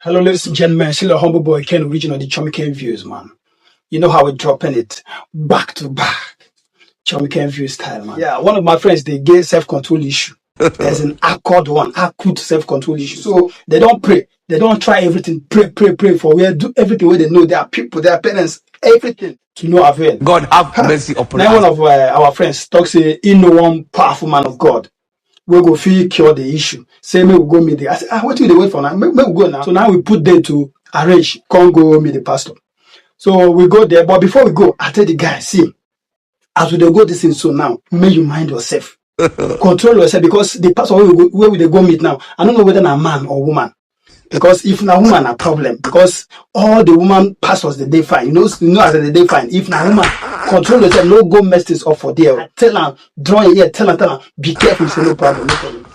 Hello, ladies and gentlemen. Still a humble boy, Ken, original, the Chummy Ken views, man. You know how we're dropping it back to back. Chummy Ken views style, man. Yeah, one of my friends, they get self-control issue. There's an acute self-control issue. So they don't pray. They don't try everything. Pray for where do everything where they know their people, their parents, everything to no avail. God have mercy upon now us. One of our friends talks say he know one powerful man of God. We go feel cure the issue. Say me we go meet the. I said, what do they wait for now? Make we go now. So now we put them to arrange. Can't go meet the pastor. So we go there. But before we go, I tell the guy, see, as we dey go this thing so now, may you mind yourself. Control yourself because the pastor where we they go meet now, I don't know whether a man or woman. Because if na woman a problem, because all the woman pastors they fine, you know as they fine. If na woman, control yourself, no go mess this up for there. Tell her, draw your ear, tell her, be careful, say no problem, no problem.